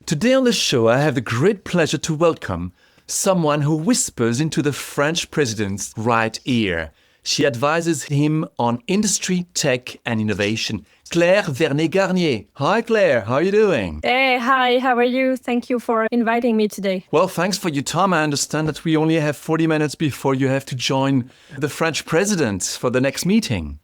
Today on the show, I have the great pleasure to welcome someone who whispers into the French president's right ear. She advises him on industry, tech, and innovation. Claire Vernet-Garnier. Hi, Claire. How are you doing? Hey, hi. How are you? Thank you for inviting me today. Well, thanks for your time. I understand that we only have 40 minutes before you have to join the French president for the next meeting.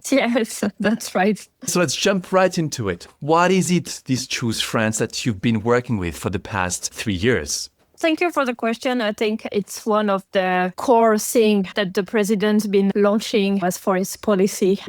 Yes, that's right. So let's jump right into it. What is it, this Choose France, that you've been working with for the past 3 years? Thank you for the question. I think it's one of the core things that the president's been launching as for his policy,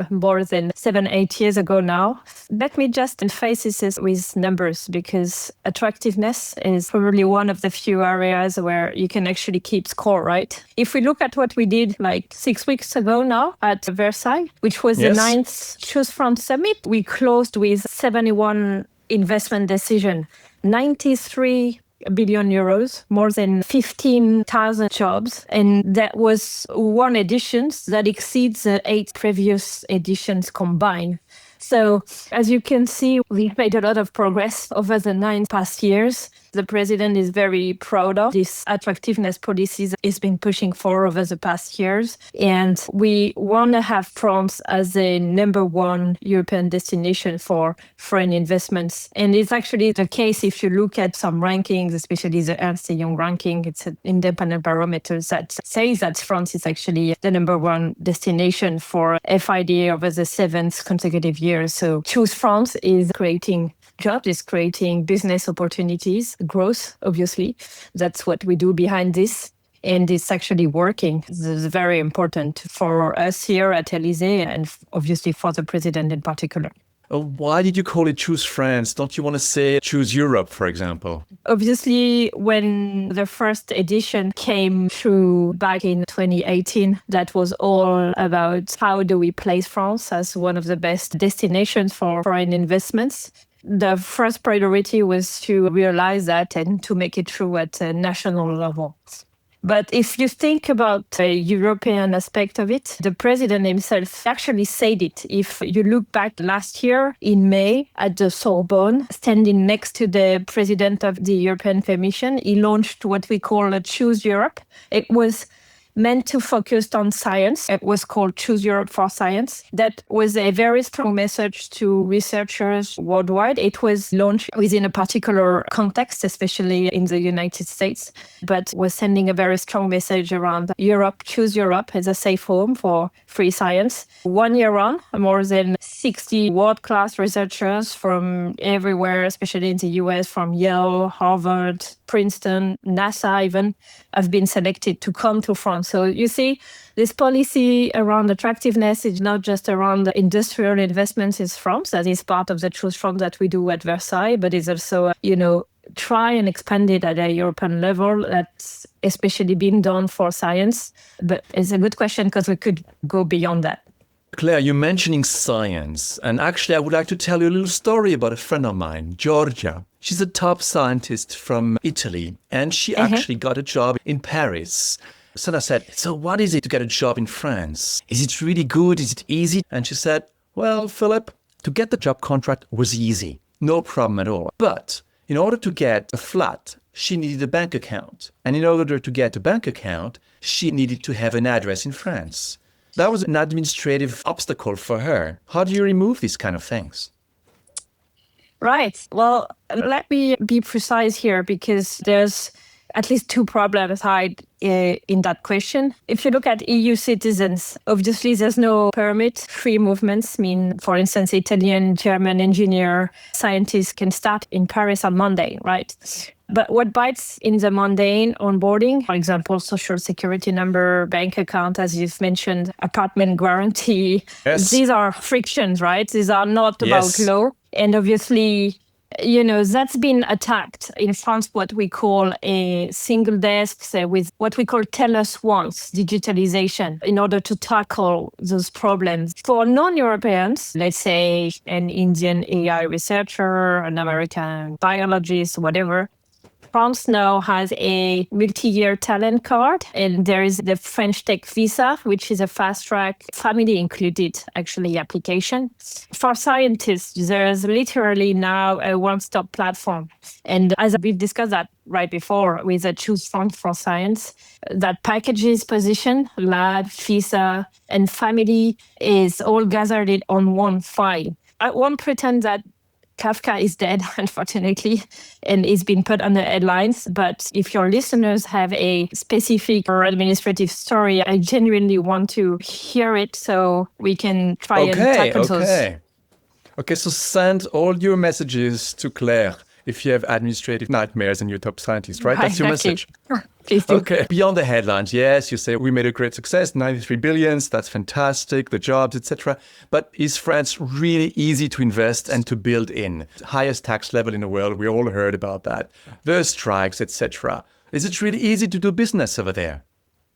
more than 7-8 years ago now. Let me just emphasize this with numbers, because attractiveness is probably one of the few areas where you can actually keep score, right? If we look at what we did 6 weeks ago now at Versailles, which was the 9th Choose France Summit, we closed with 71 investment decisions, 93 billion euros, more than 15,000 jobs. And that was one edition that exceeds the 8 previous editions combined. So as you can see, we've made a lot of progress over the 9 past years. The president is very proud of this attractiveness policies he's been pushing for over the past years. And we want to have France as the number one European destination for foreign investments. And it's actually the case if you look at some rankings, especially the Ernst & Young ranking. It's an independent barometer that says that France is actually the number one destination for FID over the 7th consecutive year. So Choose France is creating jobs, is creating business opportunities, growth, obviously. That's what we do behind this. And it's actually working. This is very important for us here at Élysée and obviously for the president in particular. Why did you call it Choose France? Don't you want to say Choose Europe, for example? Obviously, when the first edition came through back in 2018, that was all about how do we place France as one of the best destinations for foreign investments. The first priority was to realize that and to make it true at a national level. But if you think about the European aspect of it, the president himself actually said it. If you look back last year in May at the Sorbonne, standing next to the president of the European Commission, he launched what we call a Choose Europe. It was meant to focus on science. It was called Choose Europe for Science. That was a very strong message to researchers worldwide. It was launched within a particular context, especially in the United States, but was sending a very strong message around Europe. Choose Europe as a safe home for free science. 1 year on, more than 60 world-class researchers from everywhere, especially in the US, from Yale, Harvard, Princeton, NASA even, have been selected to come to France. So you see, this policy around attractiveness is not just around the industrial investments in France. That is part of the Choose France that we do at Versailles, but it's also, try and expand it at a European level. That's especially been done for science. But it's a good question because we could go beyond that. Claire, you're mentioning science. And actually, I would like to tell you a little story about a friend of mine, Georgia. She's a top scientist from Italy, and she actually got a job in Paris. So I said, so what is it to get a job in France? Is it really good? Is it easy? And she said, well, Philip, to get the job contract was easy. No problem at all. But in order to get a flat, she needed a bank account. And in order to get a bank account, she needed to have an address in France. That was an administrative obstacle for her. How do you remove these kind of things? Right. Well, let me be precise here because there's at least 2 problems hide in that question. If you look at EU citizens, obviously there's no permit, free movements. For instance, Italian, German engineer, scientists can start in Paris on Monday, right? But what bites in the mundane onboarding, for example, social security number, bank account, as you've mentioned, apartment guarantee, these are frictions, right? These are not about law. And obviously, that's been attacked in France, what we call a single desk with what we call tell us once digitalization in order to tackle those problems. For non-Europeans, let's say an Indian AI researcher, an American biologist, whatever, France now has a multi-year talent card, and there is the French Tech Visa, which is a fast-track, family-included, actually, application. For scientists, there's literally now a one-stop platform. And as we've discussed that right before with a Choose France for Science, that packages position, lab, visa, and family is all gathered on one file. I won't pretend that Kafka is dead, unfortunately, and is being put on the headlines. But if your listeners have a specific or administrative story, I genuinely want to hear it so we can try and tackle those. Okay, so send all your messages to Claire if you have administrative nightmares and you're top scientist, right? That's your message. Please do. Okay, beyond the headlines, yes, you say we made a great success, 93 billions, that's fantastic, the jobs, etc. But is France really easy to invest and to build in? Highest tax level in the world, we all heard about that. The strikes, etc. Is it really easy to do business over there?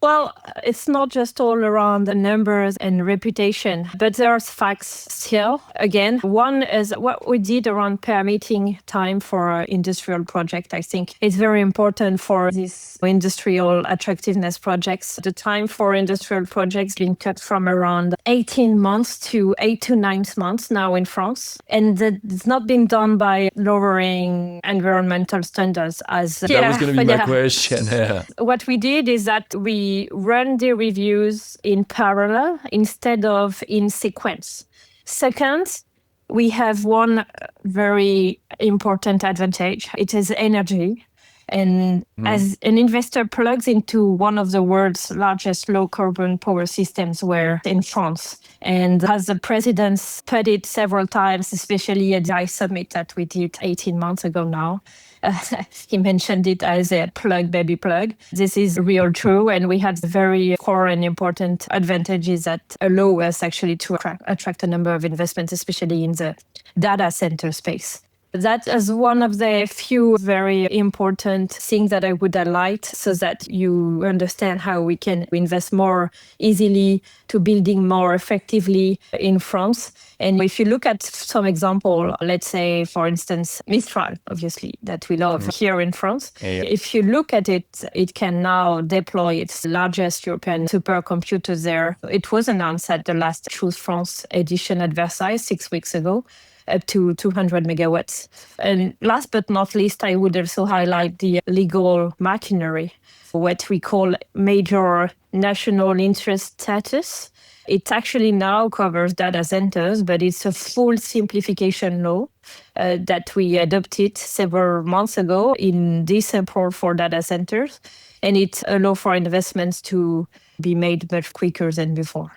Well, it's not just all around the numbers and reputation, but there's facts still. Again, one is what we did around permitting time for industrial project. I think it's very important for these industrial attractiveness projects. The time for industrial projects being cut from around 18 months to 8 to 9 months now in France. And it's not been done by lowering environmental standards as... That was going to be my question. Yeah. What we did is that we run the reviews in parallel instead of in sequence. Second, we have one very important advantage. It is energy. And as an investor plugs into one of the world's largest low-carbon power systems, we're in France. And as the president put it several times, especially at the I Summit that we did 18 months ago now, he mentioned it as a plug, baby plug. This is real true. And we had very core and important advantages that allow us actually to attract a number of investments, especially in the data center space. That is one of the few very important things that I would highlight so that you understand how we can invest more easily to building more effectively in France. And if you look at some example, let's say, for instance, Mistral, obviously, that we love here in France. Yeah. If you look at it, it can now deploy its largest European supercomputers there. It was announced at the last Choose France edition at Versailles 6 weeks ago, up to 200 megawatts. And last but not least, I would also highlight the legal machinery, what we call major national interest status. It actually now covers data centers, but it's a full simplification law that we adopted several months ago in December for data centers. And it allows for investments to be made much quicker than before.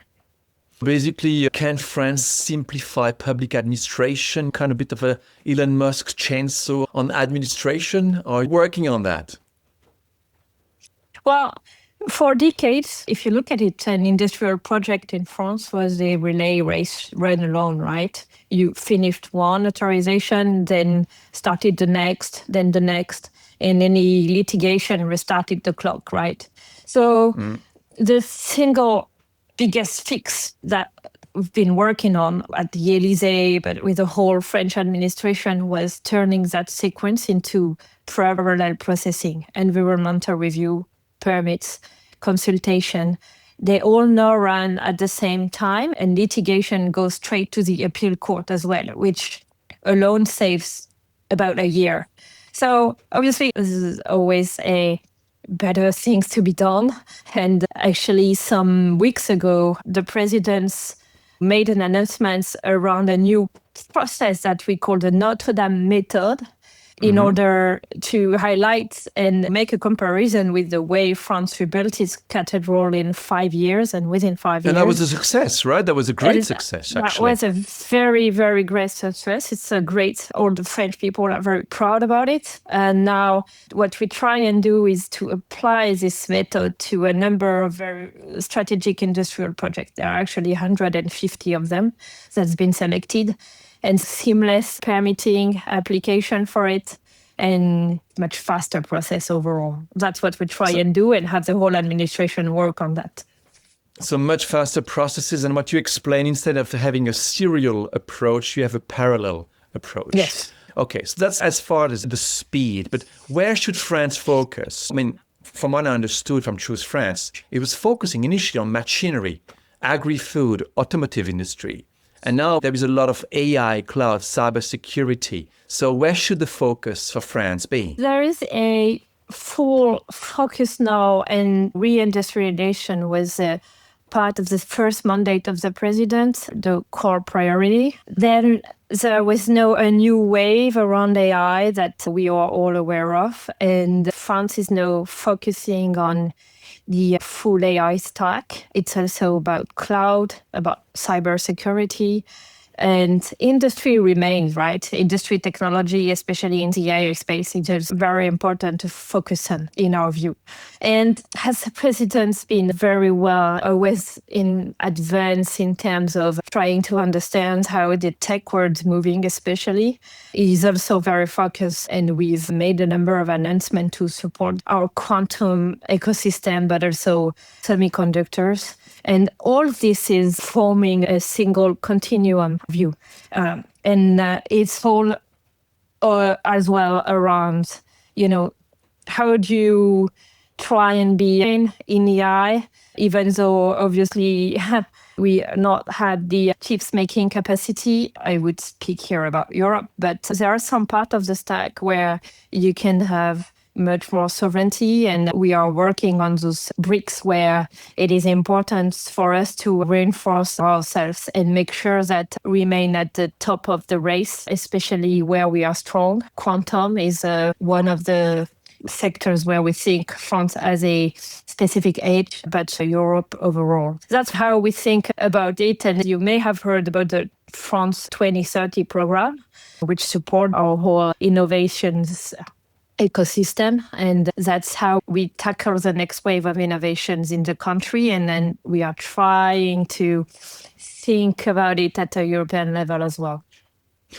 Basically, can France simplify public administration? Kind of a bit of a Elon Musk chainsaw on administration? Are you working on that? Well, for decades, if you look at it, an industrial project in France was a relay race run alone, right? You finished one authorization, then started the next, then the next, and any litigation restarted the clock, right? So the single biggest fix that we've been working on at the Élysée, but with the whole French administration, was turning that sequence into parallel processing, environmental review, permits, consultation. They all now run at the same time, and litigation goes straight to the appeal court as well, which alone saves about a year. So obviously, this is always a better things to be done. And actually, some weeks ago, the presidents made an announcement around a new process that we call the Notre method, in order to highlight and make a comparison with the way France rebuilt its cathedral in 5 years and within 5 years. And that was a success, right? That was a great success, actually. That was a very, very great success. It's a great, all the French people are very proud about it. And now what we try and do is to apply this method to a number of very strategic industrial projects. There are actually 150 of them that's been selected. And seamless permitting application for it, and much faster process overall. That's what we try and do, and have the whole administration work on that. So much faster processes, and what you explain, instead of having a serial approach, you have a parallel approach. Yes. Okay, so that's as far as the speed. But where should France focus? I mean, from what I understood from Choose France, it was focusing initially on machinery, agri-food, automotive industry. And now there is a lot of AI, cloud, cybersecurity. So where should the focus for France be? There is a full focus now, and reindustrialization was part of the first mandate of the president, the core priority. Then there was a new wave around AI that we are all aware of. And France is now focusing on the full AI stack. It's also about cloud, about cybersecurity. And industry remains, right? Industry technology, especially in the AI space, it is very important to focus on, in our view. And has the president been very well always in advance in terms of trying to understand how the tech world's moving, especially. He's also very focused, and we've made a number of announcements to support our quantum ecosystem, but also semiconductors. And all this is forming a single continuum view. And it's all as well around, how do you try and be in AI, even though obviously we not had the chips making capacity. I would speak here about Europe, but there are some part of the stack where you can have much more sovereignty, and we are working on those bricks where it is important for us to reinforce ourselves and make sure that we remain at the top of the race, especially where we are strong. Quantum is one of the sectors where we think France has a specific edge, but Europe overall. That's how we think about it. And you may have heard about the France 2030 program, which support our whole innovations ecosystem. And that's how we tackle the next wave of innovations in the country. And then we are trying to think about it at a European level as well.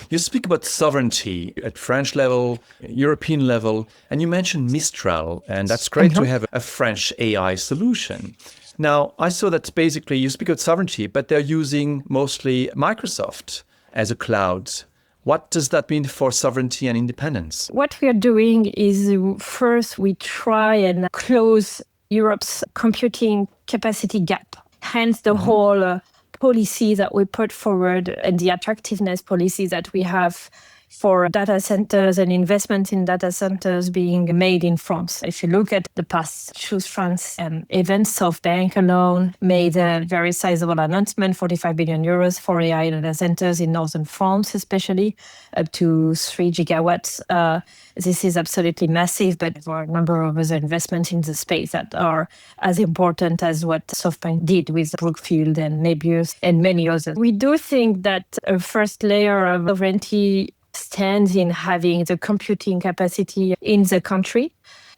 You speak about sovereignty at French level, European level, and you mentioned Mistral, and that's great to have a French AI solution. Now, I saw that basically you speak about sovereignty, but they're using mostly Microsoft as a cloud. What does that mean for sovereignty and independence? What we are doing is first we try and close Europe's computing capacity gap, hence the whole policy that we put forward and the attractiveness policy that we have for data centers and investment in data centers being made in France. If you look at the past Choose France events, SoftBank alone made a very sizable announcement, 45 billion euros for AI data centers in northern France, especially up to 3 gigawatts. This is absolutely massive, but there are a number of other investments in the space that are as important as what SoftBank did with Brookfield and Nebius and many others. We do think that a first layer of sovereignty stands in having the computing capacity in the country.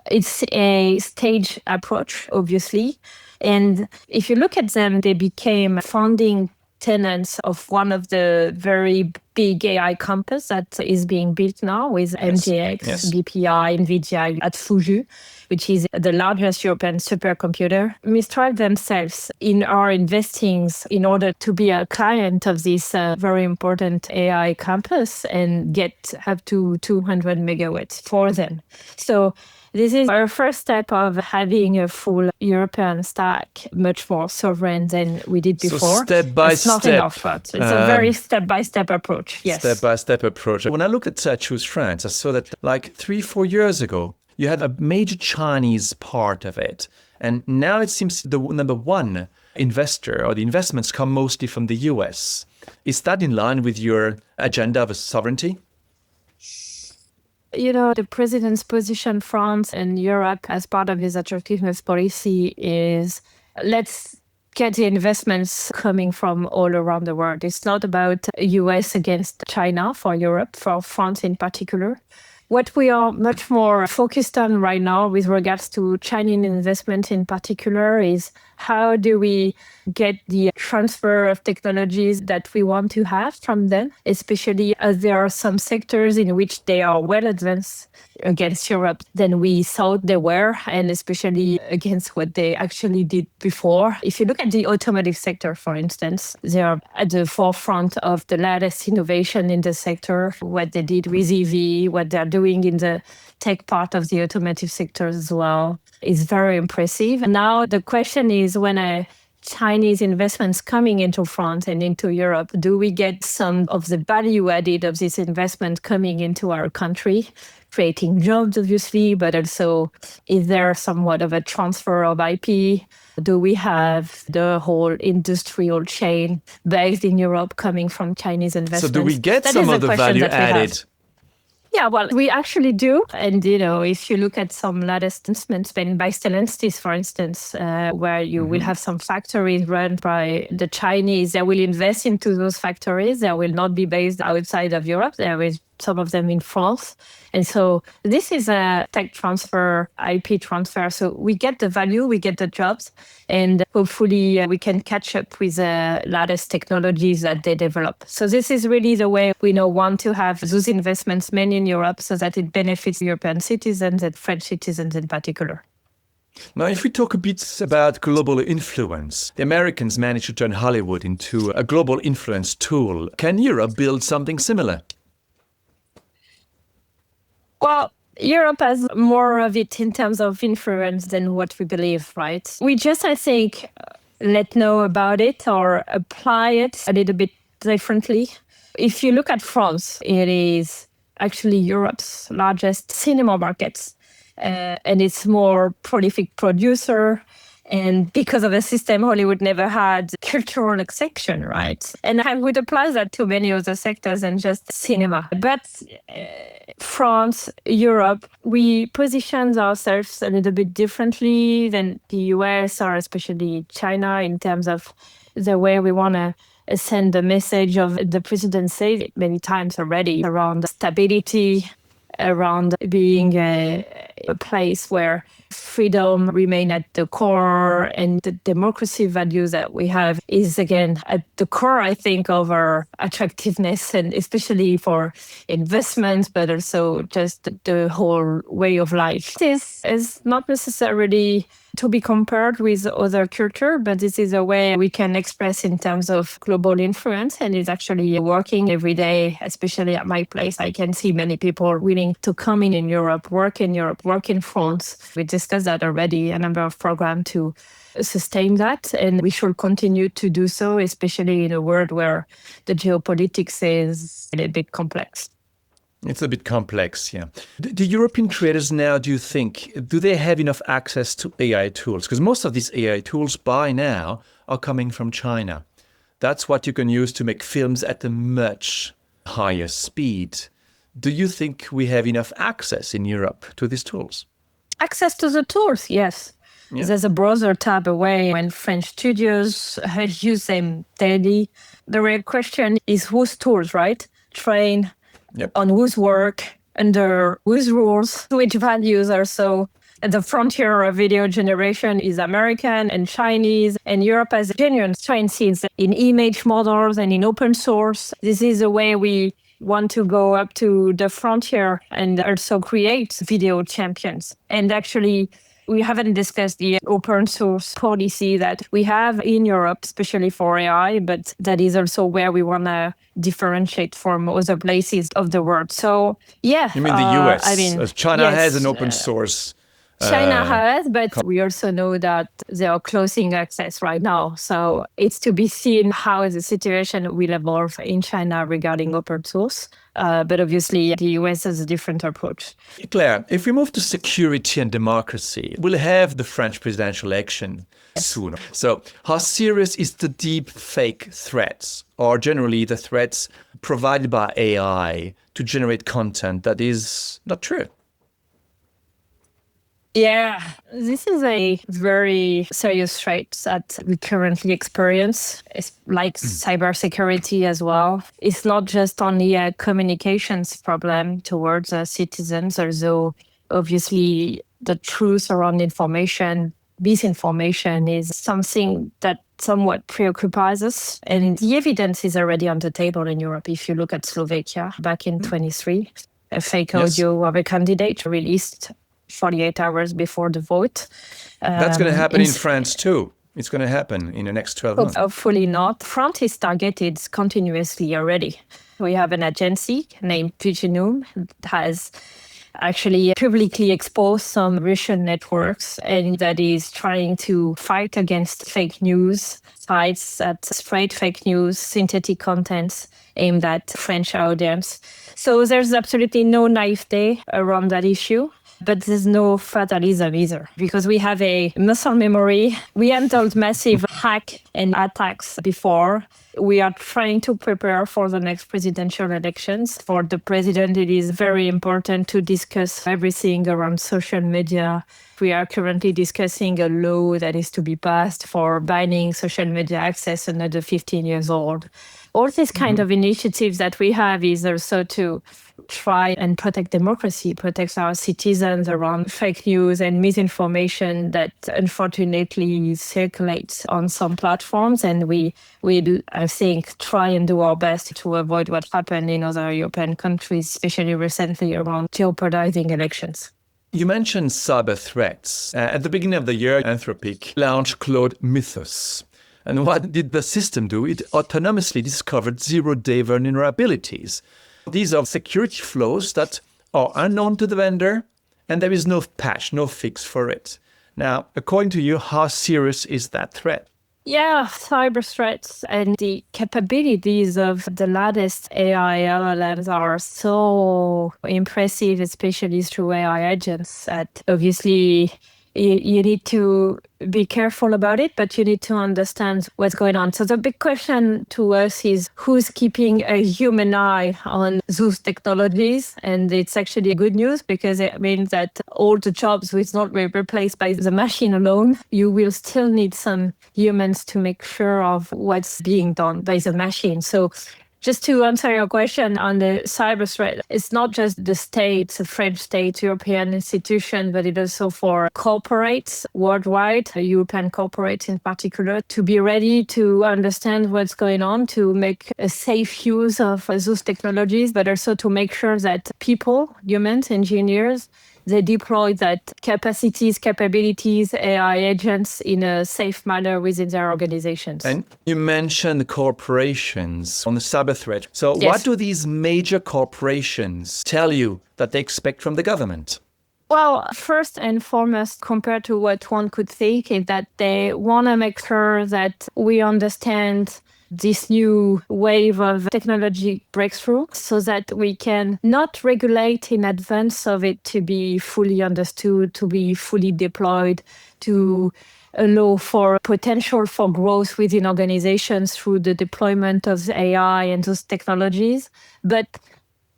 It's a staged approach, obviously. And if you look at them, they became founding tenants of one of the very big AI campus that is being built now with MGX, BPI, NVIDIA at Fuzhou, which is the largest European supercomputer. Mistral themselves are investing in order to be a client of this very important AI campus and get up to 200 megawatts for them. So this is our first step of having a full European stack, much more sovereign than we did before. So step by step. Not enough, but it's a very step-by-step approach. Yes. Step-by-step approach. When I looked at Choose France, I saw that like 3-4 years ago, you had a major Chinese part of it. And now it seems the number one investor or the investments come mostly from the US. Is that in line with your agenda of sovereignty? The president's position, France and Europe, as part of his attractiveness policy is let's get the investments coming from all around the world. It's not about US against China for Europe, for France in particular. What we are much more focused on right now with regards to Chinese investment in particular is how do we get the transfer of technologies that we want to have from them, especially as there are some sectors in which they are well advanced against Europe than we thought they were, and especially against what they actually did before. If you look at the automotive sector, for instance, they are at the forefront of the latest innovation in the sector. What they did with EV, what they're doing in the tech part of the automotive sector as well is very impressive. Now the question is, when Chinese investments coming into France and into Europe, do we get some of the value added of this investment coming into our country, creating jobs, obviously, but also is there somewhat of a transfer of IP? Do we have the whole industrial chain based in Europe coming from Chinese investments? So do we get some of the value added? Yeah, well, we actually do. And, if you look at some latest announcements made by Stellantis, for instance, where you will have some factories run by the Chinese, they will invest into those factories. They will not be based outside of Europe. There is some of them in France. And so this is a tech transfer, IP transfer. So we get the value, we get the jobs, and hopefully we can catch up with the latest technologies that they develop. So this is really the way we want to have those investments made in Europe so that it benefits European citizens and French citizens in particular. Now, if we talk a bit about global influence, the Americans managed to turn Hollywood into a global influence tool. Can Europe build something similar? Well, Europe has more of it in terms of influence than what we believe, right? We just, I think, let know about it or apply it a little bit differently. If you look at France, it is actually Europe's largest cinema market, and it's more prolific producer. And because of the system, Hollywood never had cultural section, right? And I would apply that to many other sectors than just cinema. But France, Europe, we position ourselves a little bit differently than the US or especially China in terms of the way we want to send the message of the president said it many times already around stability, around being a place where freedom remain at the core, and the democracy values that we have is again at the core, I think, of our attractiveness, and especially for investments, but also just the whole way of life. This is not necessarily to be compared with other culture, but this is a way we can express in terms of global influence, and it's actually working every day, especially at my place. I can see many people willing to come in Europe, work in France. We discussed that already, a number of programs to sustain that, and we should continue to do so, especially in a world where the geopolitics is a bit complex. It's a bit complex, yeah. The European creators now, do you think, do they have enough access to AI tools? Because most of these AI tools by now are coming from China. That's what you can use to make films at a much higher speed. Do you think we have enough access in Europe to these tools? Access to the tools, yes. Yeah. There's a browser tab away when French studios use them daily. The real question is whose tools, right? Train on whose work, under whose rules, which values are so. The frontier of video generation is American and Chinese, and Europe has genuine strengths in image models and in open source. This is a way we want to go up to the frontier and also create video champions. And actually, we haven't discussed the open source policy that we have in Europe, especially for AI, but that is also where we want to differentiate from other places of the world. So, yeah. You mean the US? China has an open source. China has, but we also know that they are closing access right now. So it's to be seen how the situation will evolve in China regarding open source. But obviously, the US has a different approach. Claire, if we move to security and democracy, we'll have the French presidential election soon. So how serious is the deep fake threats, or generally the threats provided by AI to generate content that is not true? Yeah, this is a very serious threat that we currently experience. It's like cybersecurity as well. It's not just only a communications problem towards citizens, although obviously the truth around information disinformation is something that somewhat preoccupies us. And the evidence is already on the table in Europe. If you look at Slovakia back in 23, a fake audio of a candidate released 48 hours before the vote. That's going to happen in France too. It's going to happen in the next 12 months. Hopefully not. France is targeted continuously already. We have an agency named Puginum that has actually publicly exposed some Russian networks and that is trying to fight against fake news sites that spread fake news, synthetic contents aimed at French audience. So there's absolutely no naivete around that issue. But there's no fatalism either, because we have a muscle memory. We handled massive hack and attacks before. We are trying to prepare for the next presidential elections. For the president, it is very important to discuss everything around social media. We are currently discussing a law that is to be passed for banning social media access under 15 years old. All these kind of initiatives that we have is also to try and protect democracy, protect our citizens around fake news and misinformation that unfortunately circulates on some platforms. And we do, I think, try and do our best to avoid what happened in other European countries, especially recently around jeopardizing elections. You mentioned cyber threats. At the beginning of the year, Anthropic launched Claude Mythos. And what did the system do? It autonomously discovered zero-day vulnerabilities. These are security flaws that are unknown to the vendor, and there is no patch, no fix for it. Now, according to you, how serious is that threat? Yeah, cyber threats and the capabilities of the latest AI LLMs are so impressive, especially through AI agents, that obviously you need to be careful about it, but you need to understand what's going on. So the big question to us is who's keeping a human eye on those technologies? And it's actually good news because it means that all the jobs will not be replaced by the machine alone. You will still need some humans to make sure of what's being done by the machine. So just to answer your question on the cyber threat, it's not just the states, the French state, European institution, but it also for corporates worldwide, European corporates in particular, to be ready to understand what's going on, to make a safe use of those technologies, but also to make sure that people, humans, engineers, they deploy that capabilities, AI agents in a safe manner within their organizations. And you mentioned corporations on the cyber threat. So Yes. What do these major corporations tell you that they expect from the government? Well, first and foremost, compared to what one could think, is that they want to make sure that we understand this new wave of technology breakthrough so that we can not regulate in advance of it to be fully understood, to be fully deployed, to allow for potential for growth within organizations through the deployment of AI and those technologies. But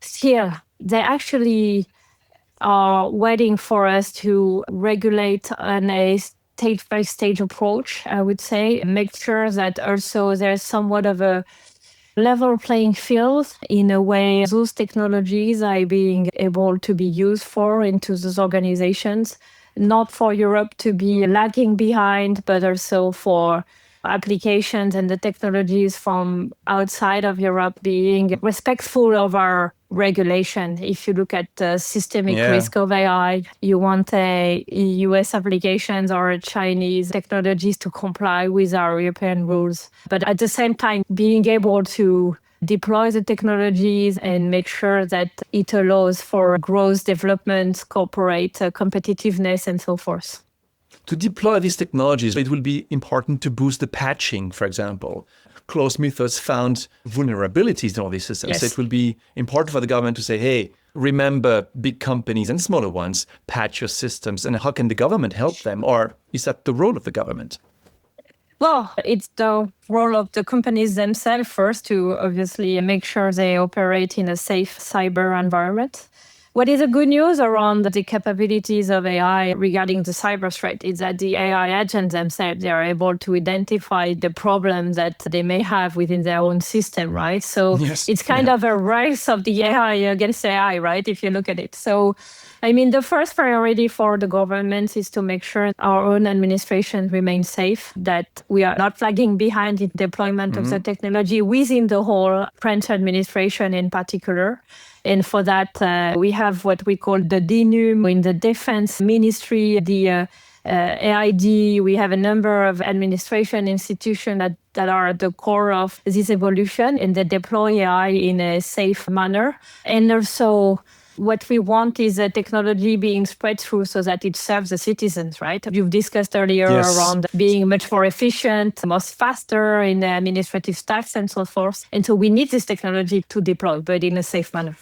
still, they actually are waiting for us to regulate on a stage-by-stage approach, I would say, make sure that also there's somewhat of a level playing field in a way those technologies are being able to be used for into those organizations, not for Europe to be lagging behind, but also for applications and the technologies from outside of Europe being respectful of our regulation. If you look at the systemic risk of AI, you want a US applications or Chinese technologies to comply with our European rules. But at the same time, being able to deploy the technologies and make sure that it allows for growth, development, corporate competitiveness, and so forth. To deploy these technologies, it will be important to boost the patching, for example. Claude Mythos found vulnerabilities in all these systems. Yes. So it will be important for the government to say, hey, remember big companies and smaller ones, patch your systems. And how can the government help them? Or is that the role of the government? Well, it's the role of the companies themselves first to obviously make sure they operate in a safe cyber environment. What is the good news around the capabilities of AI regarding the cyber threat is that the AI agents themselves, they are able to identify the problems that they may have within their own system, right? So Yes. it's kind of a race of the AI against AI, right? If you look at it. So I mean, the first priority for the government is to make sure our own administration remains safe, that we are not lagging behind in deployment of the technology within the whole French administration in particular. And for that, we have what we call the DNUM in the Defense Ministry, the AID. We have a number of administration institutions that are at the core of this evolution, and they deploy AI in a safe manner. And also, what we want is a technology being spread through so that it serves the citizens, right? You've discussed earlier around being much more efficient, much faster in the administrative tasks and so forth. And so we need this technology to deploy, but in a safe manner.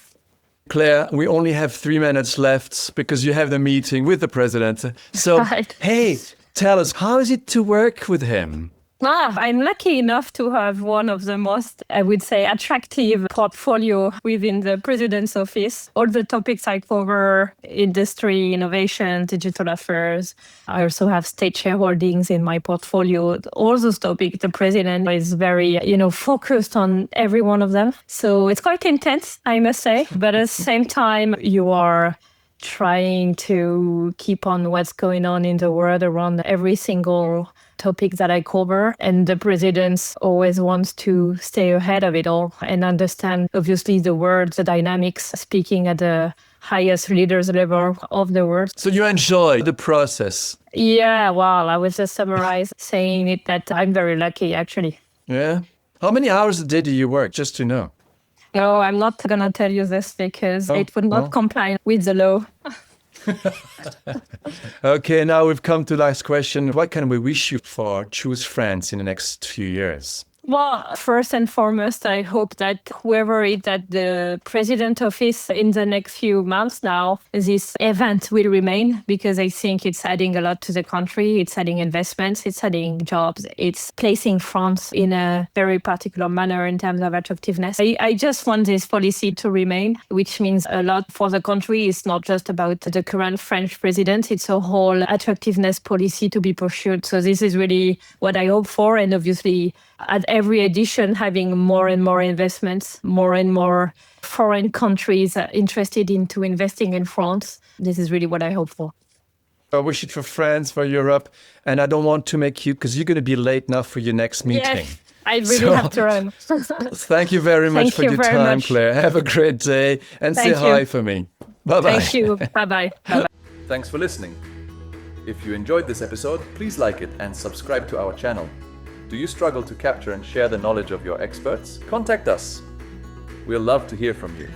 Claire, we only have 3 minutes left because you have the meeting with the president. So, hey, tell us, how is it to work with him? I'm lucky enough to have one of the most, I would say, attractive portfolio within the president's office. All the topics I cover, industry, innovation, digital affairs. I also have state shareholdings in my portfolio. All those topics, the president is very, focused on every one of them. So it's quite intense, I must say. But at the same time, you are trying to keep on what's going on in the world around every single topic that I cover. And the president always wants to stay ahead of it all and understand, obviously, the world, the dynamics, speaking at the highest leaders level of the world. So you enjoy the process? Yeah, well, I was just saying it that I'm very lucky, actually. Yeah? How many hours a day do you work, just to know? No, I'm not going to tell you this because it would not comply with the law. Okay, now we've come to the last question. What can we wish you for Choose France in the next few years? Well, first and foremost, I hope that whoever is at the president office in the next few months now, this event will remain, because I think it's adding a lot to the country. It's adding investments, it's adding jobs, it's placing France in a very particular manner in terms of attractiveness. I just want this policy to remain, which means a lot for the country. It's not just about the current French president, it's a whole attractiveness policy to be pursued. So this is really what I hope for, and obviously at every edition, having more and more investments, more and more foreign countries interested into investing in France. This is really what I hope for. I wish it for France, for Europe, and I don't want to make you, because you're going to be late now for your next meeting. Yes, I really have to run. Thank you very much for your time, Claire. Have a great day, and say hi for me. Bye-bye. Thank you. Bye-bye. Bye-bye. Thanks for listening. If you enjoyed this episode, please like it and subscribe to our channel. Do you struggle to capture and share the knowledge of your experts? Contact us. We'll love to hear from you.